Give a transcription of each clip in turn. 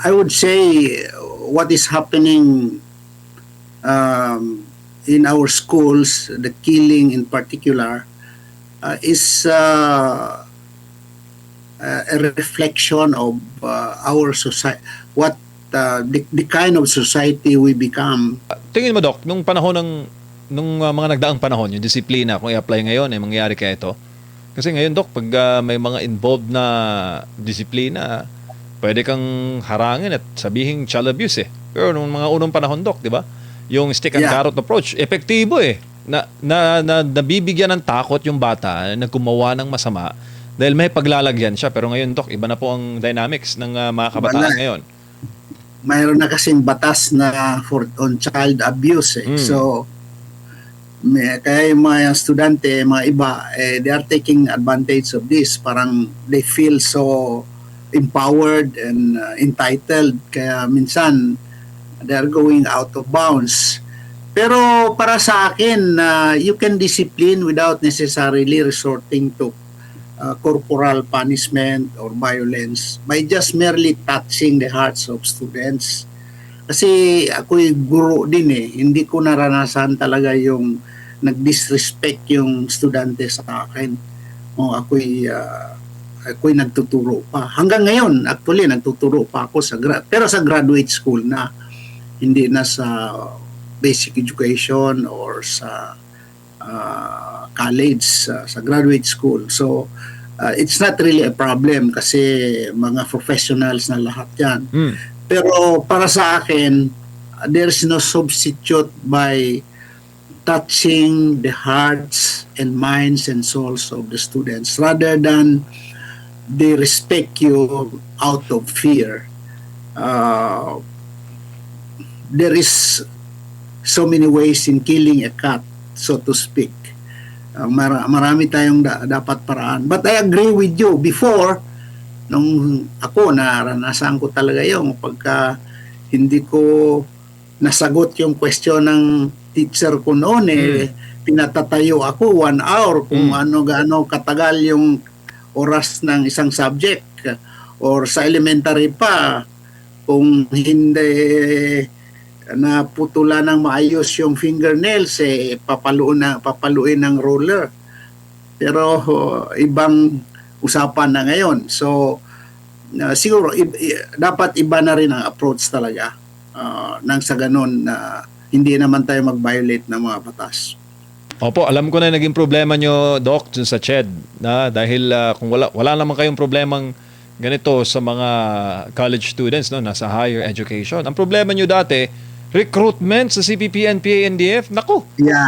I would say what is happening in our schools, the killing in particular, is a reflection of our society, what the kind of society we become. Tingin mo, Doc, nung panahon nung mga nagdaang panahon, yung disiplina, kung i-apply ngayon, ay mangyayari kaya ito? Kasi ngayon, Doc, pag may mga involved na disiplina, pwede kang harangin at sabihin child abuse eh. Pero nung mga unang panahon, Doc, di ba? Yung stick and carrot approach, epektibo eh. Nabibigyan ng takot yung bata na gumawa ng masama dahil may paglalagyan siya. Pero ngayon, Doc, iba na po ang dynamics ng mga kabataan ngayon. Mayroon na kasing batas na on child abuse eh. So kaya yung mga estudyante, mga iba, they are taking advantage of this. Parang they feel so empowered and entitled. Kaya minsan, they are going out of bounds. Pero para sa akin, you can discipline without necessarily resorting to corporal punishment or violence by just merely touching the hearts of students. Kasi ako'y guro din eh. Hindi ko naranasan talaga yung nag-disrespect yung estudyante sa akin. O ako'y nagtuturo pa. Hanggang ngayon, actually, nagtuturo pa ako pero sa graduate school na. Hindi na sa basic education or sa college, sa graduate school. So, it's not really a problem kasi mga professionals na lahat yan. Pero para sa akin, there's no substitute by touching the hearts and minds and souls of the students rather than they respect you out of fear. There is so many ways in killing a cat, so to speak. Marami tayong dapat paraan. But I agree with you. Before, nung ako, naranasan ko talaga yung pagka hindi ko nasagot yung question ng teacher ko noon, pinatatayo ako 1 hour kung gaano katagal yung oras ng isang subject. Or sa elementary pa, kung hindi naputulan ng maayos yung fingernails, papaluin ng roller. Pero ibang usapan na ngayon. So, siguro, dapat iba na rin ang approach talaga nang sa ganun na hindi naman tayo mag-violate ng mga batas. Opo, alam ko na naging problema nyo, Doc, sa CHED. Dahil kung wala naman kayong problemang ganito sa mga college students, no, nasa higher education. Ang problema nyo dati, recruitment sa CPP, NPA, NDF. Naku,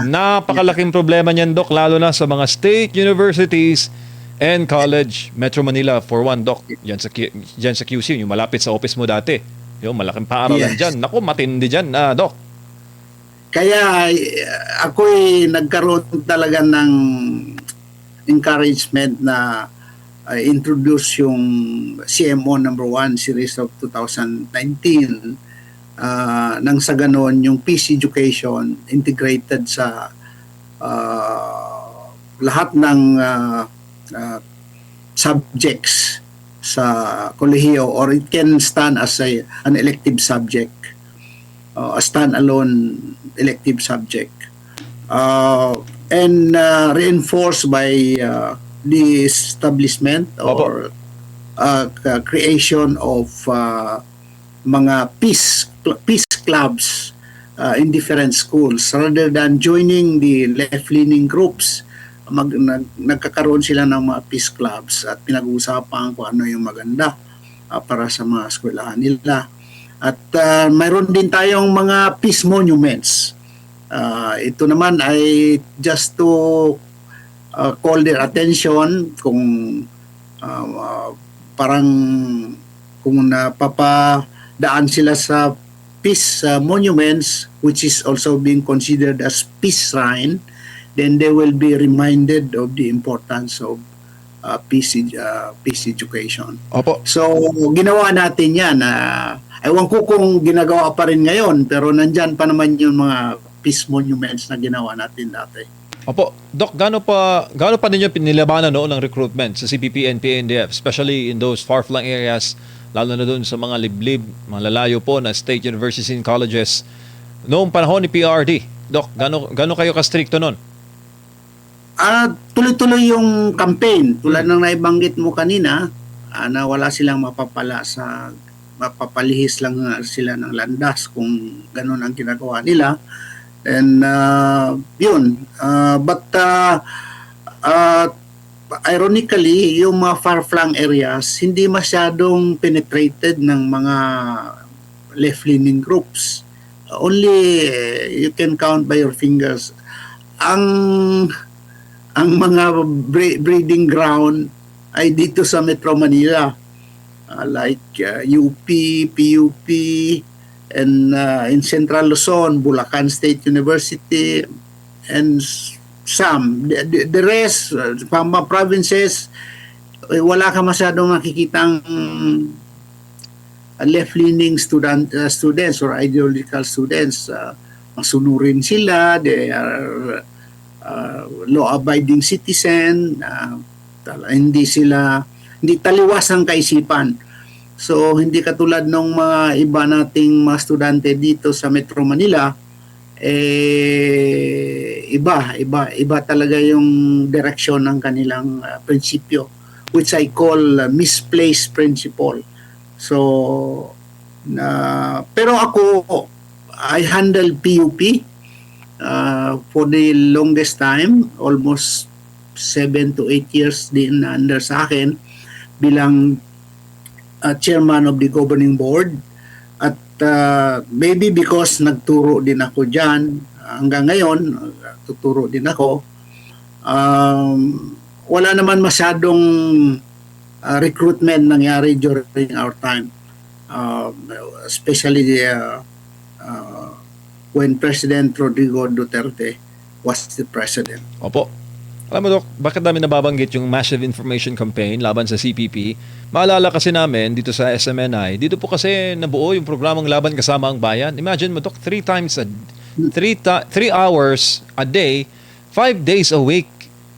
napakalaking problema niyan, Doc, lalo na sa mga state universities and college. Metro Manila, for one, Doc, dyan sa QC, yung malapit sa office mo dati. Yung malaking paaralan dyan. Naku, matindi dyan, Doc. Kaya ako'y nagkaroon talaga ng encouragement na introduce yung CMO number 1 series of 2019 nang sa ganon yung peace education integrated sa lahat ng subjects sa kolehiyo, or it can stand as an elective subject, a standalone elective subject, and reinforced by the establishment or creation of mga peace clubs in different schools rather than joining the left-leaning groups. Nagkakaroon sila ng mga peace clubs at pinag-uusapan kung ano yung maganda para sa mga eskwelahan nila. At mayroon din tayong mga peace monuments. Ito naman ay just to call their attention kung parang kung napapadaan sila sa peace monuments, which is also being considered as peace shrine, then they will be reminded of the importance of peace education. Opo. So, ginawa natin yan. Ewan ko kung ginagawa pa rin ngayon, pero nandyan pa naman yung mga peace monuments na ginawa natin dati. Opo. Doc, gaano pa ninyo pinilabanan noon ng recruitment sa CPP, NPA, NDF, especially in those far-flung areas lalo na doon sa mga liblib, mga lalayo po na state universities and colleges noong panahon ni PRD. Doc, gano kayo ka-stricto noon? Tuloy-tuloy yung campaign. Tulad ng naibanggit mo kanina, na wala silang mapapalihis lang sila ng landas kung ganun ang ginagawa nila. And yun. Ironically, yung mga far-flung areas, hindi masyadong penetrated ng mga left-leaning groups. Only you can count by your fingers. Ang mga breeding ground ay dito sa Metro Manila, like UP, PUP, and in Central Luzon, Bulacan State University, and some. The rest, mga provinces, wala ka masyadong makikitang left-leaning students or ideological students. Masunurin sila, they are law-abiding citizen, hindi taliwas ang kaisipan. So hindi katulad ng mga iba nating mga estudyante dito sa Metro Manila, iba talaga yung direksyon ng kanilang prinsipyo, which I call misplaced principle. So pero ako, I handle PUP for the longest time, almost 7 to 8 years din under sa akin bilang chairman of the governing board. At maybe because nagturo din ako dyan, hanggang ngayon, tuturo din ako, wala naman masyadong recruitment nangyari during our time. Especially when President Rodrigo Duterte was the president. Opo. Alam mo, Doc, bakit namin nababanggit yung Massive Information Campaign laban sa CPP? Maalala kasi namin dito sa SMNI, dito po kasi nabuo yung programang Laban Kasama ang Bayan. Imagine mo, Doc, 3 hours a day, 5 days a week.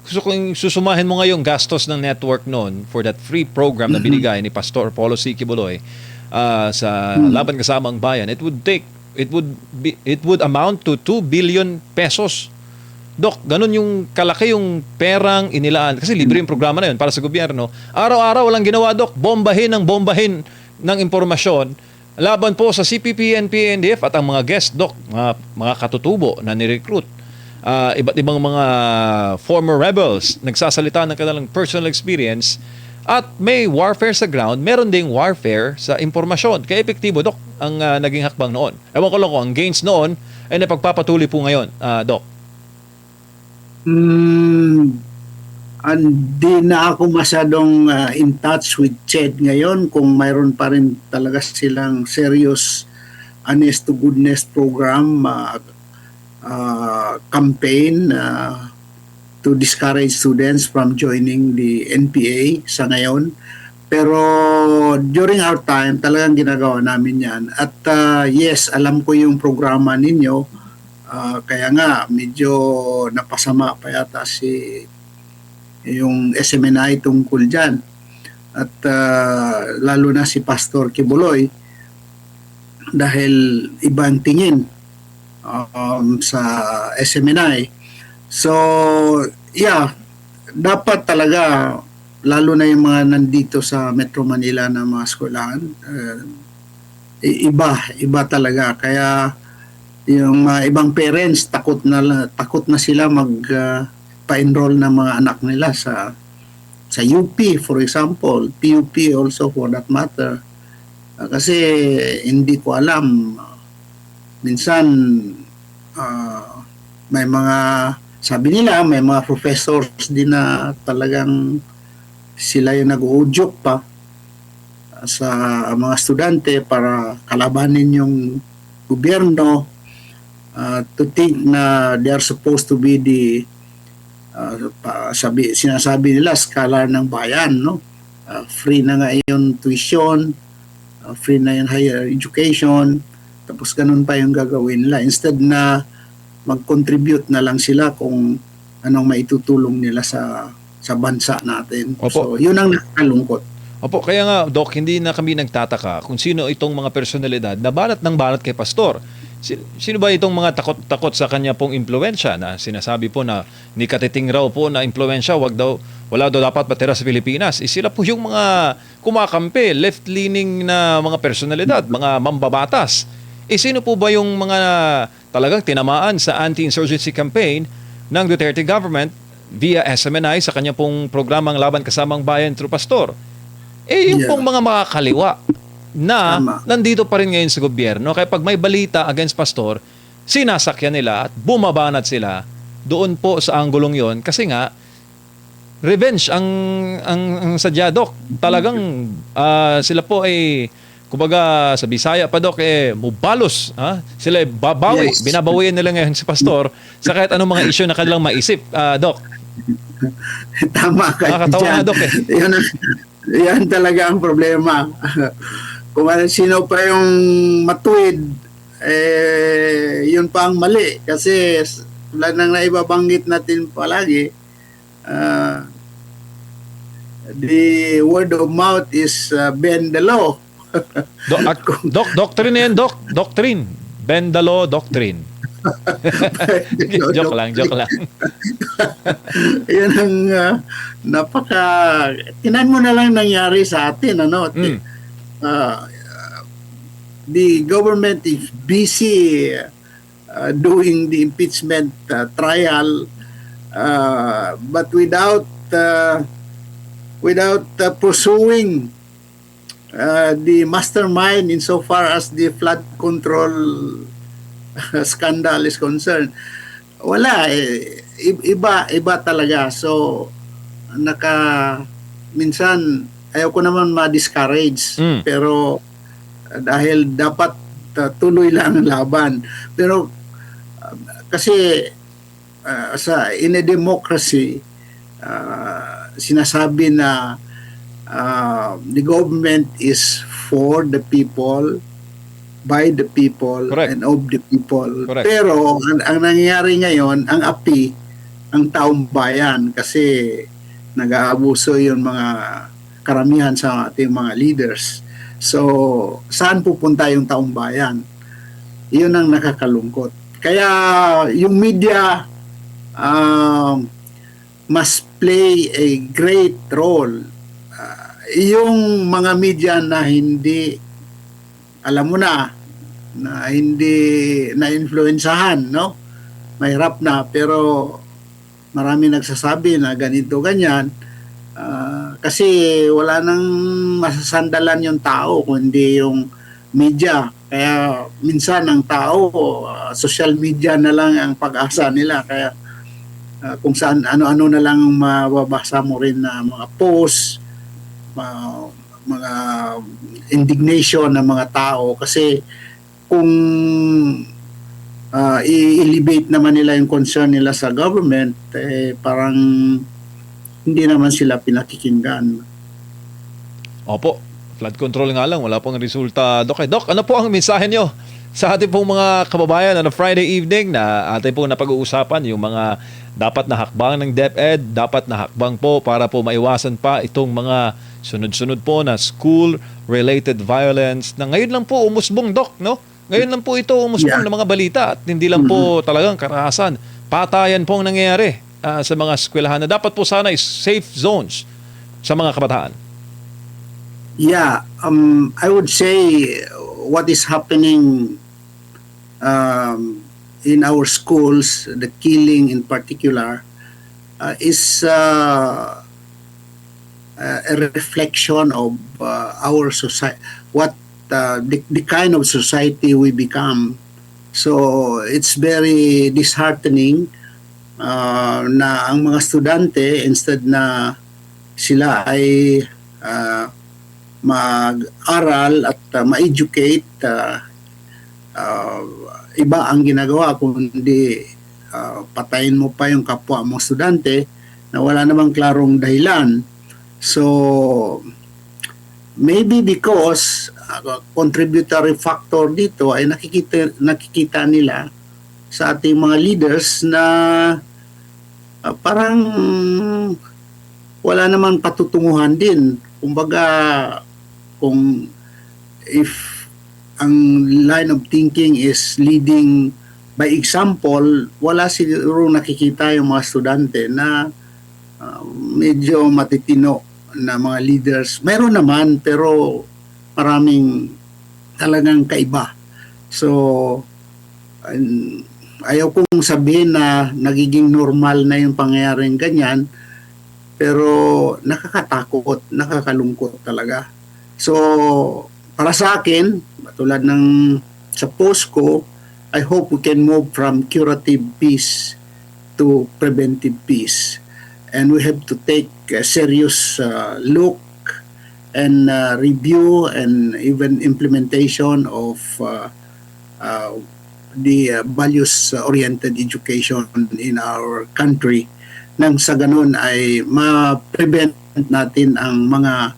So kung susumahin mo ngayong gastos ng network noon for that free program na binigay ni Pastor Paulo C. Kibuloy sa Laban Kasama ang Bayan, it would amount to 2 billion pesos. Dok, ganun yung kalaki yung perang inilaan. Kasi libre yung programa na yun para sa gobyerno. Araw-araw walang ginawa, Dok. Bombahin ng impormasyon laban po sa CPP, NPA, NDF at ang mga guest, Dok, mga katutubo na ni-recruit. Iba't ibang mga former rebels nagsasalita ng kanilang personal experience at may warfare sa ground, meron ding warfare sa impormasyon. Kaya epektibo, Dok, ang naging hakbang noon. Ewan ko lang kung ang gains noon ay napagpapatuloy po ngayon, Dok. Hindi na ako masyadong in touch with CHED ngayon kung mayroon pa rin talaga silang serious honest to goodness program campaign to discourage students from joining the NPA sa ngayon. Pero during our time, talagang ginagawa namin yan. At yes, alam ko yung programa ninyo. Kaya nga, medyo napasama pa yata yung SMNI tungkol dyan. At lalo na si Pastor Kibuloy dahil ibang tingin sa SMNI. So, yeah, dapat talaga, lalo na yung mga nandito sa Metro Manila na mga eskwelahan, iba talaga. Kaya yung ibang parents takot na sila pa-enroll ng mga anak nila sa UP, for example, PUP also for that matter. Kasi hindi ko alam, minsan may mga, sabi nila, may mga professors din na talagang sila yung nag-uudyok pa sa mga estudyante para kalabanin yung gobyerno. To think na they are supposed to be the sinasabi nila scholar ng bayan, no? Free na nga yung tuition, free na yung higher education, tapos ganun pa yung gagawin nila instead na mag-contribute na lang sila kung anong maitutulong nila sa bansa natin. Opo. So yun ang nakakalungkot. Opo, kaya nga, Doc, hindi na kami nagtataka kung sino itong mga personalidad na banat ng banat kay Pastor. Sino ba itong mga takot-takot sa kanya pong impluensya na sinasabi po na ni Katiting raw po na impluensya, wala daw dapat matira sa Pilipinas. Sila po yung mga kumakampi, left-leaning na mga personalidad, mga mambabatas. Sino po ba yung mga talagang tinamaan sa anti-insurgency campaign ng Duterte government via SMNI sa kanya pong programang Laban Kasamang Bayan through Pastor? Yung pong mga makakaliwa na Tama. nandito pa rin ngayon sa gobyerno. Kaya pag may balita against Pastor, sinasakyan nila at bumabanat sila doon po sa anggulong yon kasi nga revenge ang sadya, Doc. Talagang sila po ay kumbaga sa Bisaya pa, Doc, mubalos. Sila babawi. Yes. Binabawian nila ngayon si Pastor sa kahit anong mga issue na kanilang maisip, Doc. Tama ka Nakakatawa dyan. nga, Doc, Yan talaga ang problema. Kung sino pa yung matuwid, yun pa ang mali. Kasi tulad ng naibabanggit natin palagi, the word of mouth is bend the law. Doctrine na yan, Doc. Doctrine. Bend the law, doctrine. Joke lang. Yun ang tinan mo na lang nangyari sa atin, ano? The government is busy doing the impeachment trial, but without pursuing the mastermind insofar as the flood control scandal is concerned. Wala, iba talaga. So minsan ayaw ko naman ma-discourage, pero dahil dapat tuloy lang ang laban. Pero kasi in a democracy, sinasabi na the government is for the people, by the people, Correct. and of the people. Correct. Pero ang nangyayari ngayon, ang api, ang taong bayan, kasi nag-aabuso yung mga karamihan sa ating mga leaders. So, saan pupunta yung taong bayan? Yun ang nakakalungkot. Kaya yung media must play a great role. Yung mga media na hindi, alam mo na hindi na-influensahan, no? Mahirap na, pero marami nagsasabi na ganito, ganyan. Kasi wala nang masasandalan yung tao kundi yung media. Kaya minsan ang tao, social media na lang ang pag-asa nila. Kaya kung saan ano-ano na lang mababasa mo rin na mga posts, mga indignation ng mga tao. Kasi kung i-elevate naman nila yung concern nila sa government, parang hindi naman sila pinakikinggan. Opo, flood control nga lang, wala pong resulta. Doc, ano po ang mensahe nyo sa ating pong mga kababayan on a Friday evening na ating pong napag-uusapan yung mga dapat na hakbang ng DepEd, dapat na hakbang po para po maiwasan pa itong mga sunod-sunod po na school-related violence na ngayon lang po umusbong, Doc, no? Ngayon lang po ito umusbong ng mga balita at hindi lang po talagang karahasan. Patayan po ang nangyayari sa mga eskwelahan na dapat po sana is safe zones sa mga kabataan. Yeah, I would say what is happening in our schools, the killing in particular, is a reflection of our society, what the kind of society we become. So it's very disheartening na ang mga estudyante, instead na sila ay mag-aral at ma-educate, iba ang ginagawa, kundi patayin mo pa yung kapwa mong estudyante na wala namang klarong dahilan. So maybe because contributory factor dito ay nakikita nila sa ating mga leaders na parang wala namang patutunguhan din kumbaga, kung if ang line of thinking is leading by example, wala siguro nakikita yung mga estudyante na medyo matitino na mga leaders. Meron naman, pero maraming talagang kaiba. So, ayaw kong sabihin na nagiging normal na yung pangyayaring ganyan, pero nakakatakot, nakakalungkot talaga. So, para sa akin, tulad ng sa post ko, I hope we can move from curative peace to preventive peace. And we have to take a serious look and review and even implementation of the values-oriented education in our country, nang sa ganun ay ma-prevent natin ang mga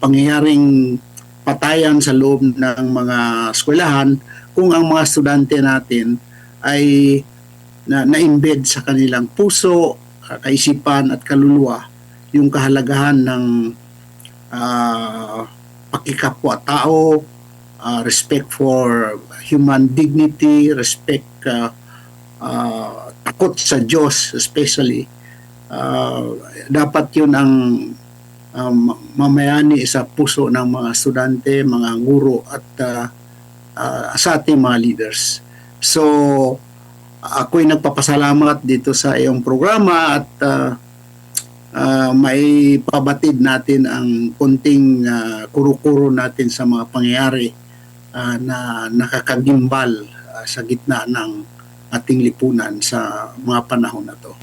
pangyayaring patayan sa loob ng mga eskwelahan kung ang mga estudyante natin ay na-embed sa kanilang puso, kaisipan at kaluluwa yung kahalagahan ng pakikapwa-tao, respect for human dignity, respect, takot sa Diyos especially. Dapat yun ang mamayani sa puso ng mga estudyante, mga guro at sa ating mga leaders. So, ako'y nagpapasalamat dito sa iyong programa at may pabatid natin ang kunting kuro-kuro natin sa mga pangyayari na nakakagimbal sa gitna ng ating lipunan sa mga panahon na to.